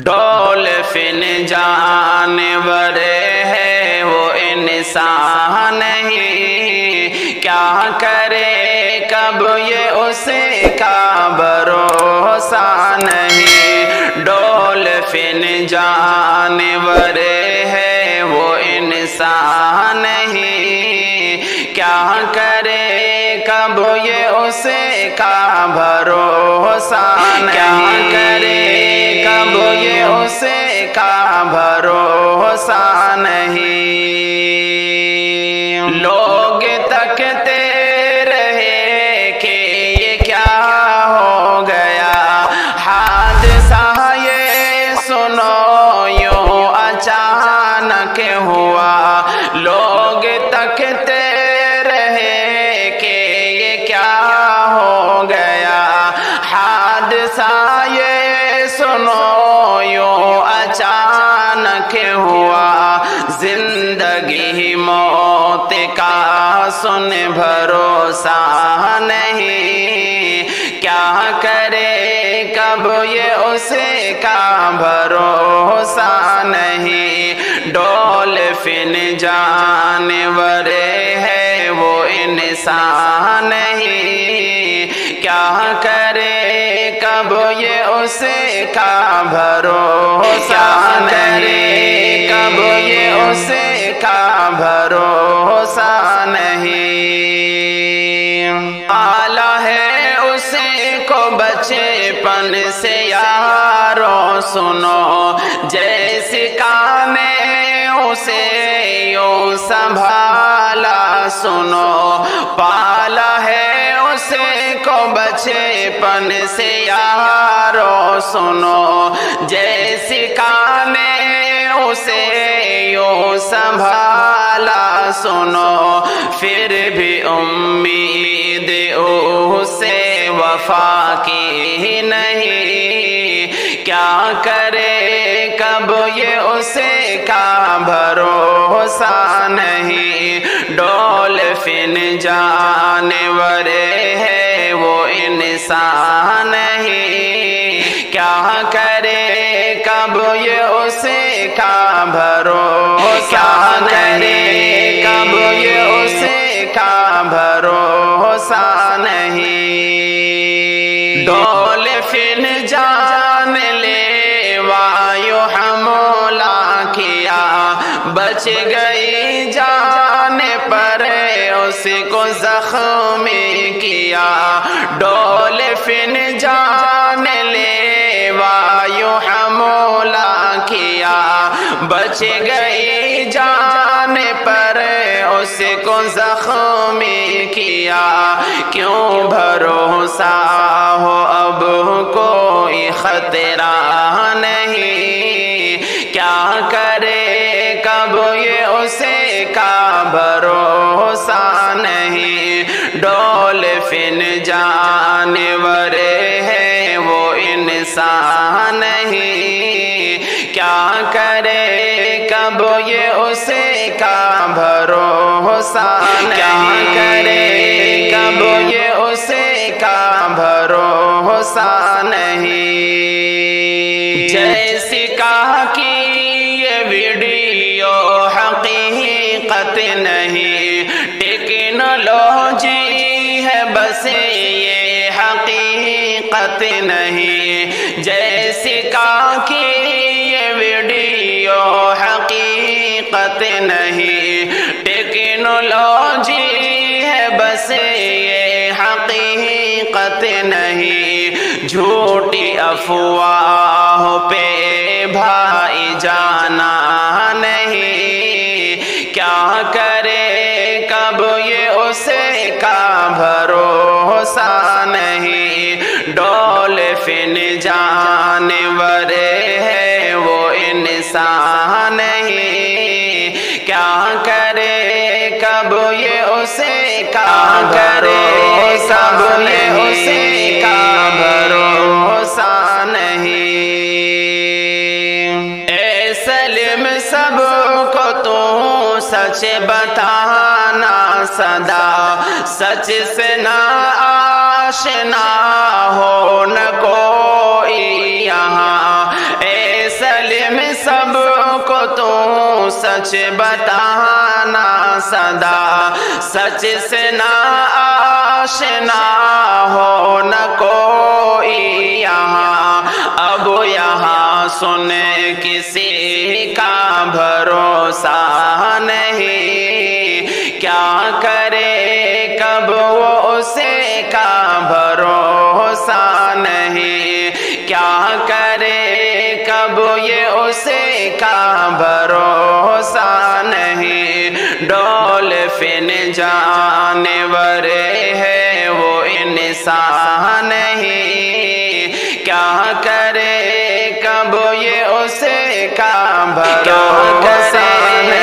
Dolphin جانور ہے وہ انسان نہیں، کیا کرے کب یہ اس کا بھروسہ نہیں۔ ڈولفن جانور ہے وہ انسان نہیں، کیا کرے کب یہ اس کا بھروسہ نہیں، کیا کرے کب یہ اس کا بھروسہ نہیں۔ لوگ تکتے رہے کہ یہ کیا ہو گیا، حادثہ یہ سنو یوں اچانک ہوا۔ لوگ تکتے رہے کہ یہ کیا ہو گیا، حادثہ یہ سنو یوں اچانک ہوا۔ زندگی موت کا سن بھروسہ نہیں، کیا کرے کب یہ اس کا بھروسہ نہیں۔ ڈولفن جانور ہے وہ انسان نہیں، کیا کرے کب یہ اس کا بھروسہ نہیں، کب یہ اس کا بھروسہ نہیں۔ آلہ ہے اس کو بچپن سے یارو سنو، جیسے کانے اسے یوں سنبھالا سنو۔ پالا ہے اس کو بچپن سے یارو سنو، جیسے کانے اسے یوں سنبھالا سنو۔ پھر بھی امید اسے وفا کی نہیں، کیا کرے کب یہ اس کا بھروسہ نہیں۔ ڈولفن جانور ہے وہ انسان نہیں، کیا کرے کب یہ اس کا بھروسہ نہیں، کب یہ اس کا بھروسہ نہیں۔ ڈولفن جان لے وایو حملہ کیا، بچ گئی جان پر اس کو زخمی کیا۔ ڈولفن جان لے وایو حملہ کیا، بچ گئی جان پر اس کو زخمی کیا۔ کیوں بھروسہ ہو اب کوئی خطرہ نہیں، کیا کرے کب یہ اس کا بھروسہ نہیں۔ ڈولفن جانور ہے وہ انسان نہیں، کیا کرے کب یہ اس کا بھروسہ نہیں، کیا کرے کب یہ اس کا بھروسہ نہیں۔ جیسی کہا کہ یہ ویڈیو حقیقت نہیں، ٹیکنالوجی ہے بس یہ حقیقت نہیں۔ جیسی کہا کہ یہ ویڈیو حقیقت نہیں، ٹیکنالوجی ہے بس یہ حقیقت نہیں۔ جھوٹی افواہ پہ بھائی جانا نہیں، کیا کرے کب یہ اس کا بھروسہ نہیں۔ ڈولفن جانور ہے وہ انسان نہیں، کیا کرے کب یہ اس کا بھروسہ نہیں، اس کا بھروسہ نہیں۔ اے سلم سب کو تو سچ بتانا سدا، سچ سے نہ آشنا ہو نہ کوئی یہاں۔ اے سچ بتانا سدا سچ سے نہ آشنا ہو نہ کوئی یہاں اب یہاں سن کسی کا بھروسہ نہیں کیا کرے کب وہ اسے کا بھروسہ نہیں کیا کرے کب یہ اسے کا بھروسہ نہیں ڈولفن جانور ہے وہ انسان نہیں کیا کرے کب یہ اسے کا بھروسہ نہیں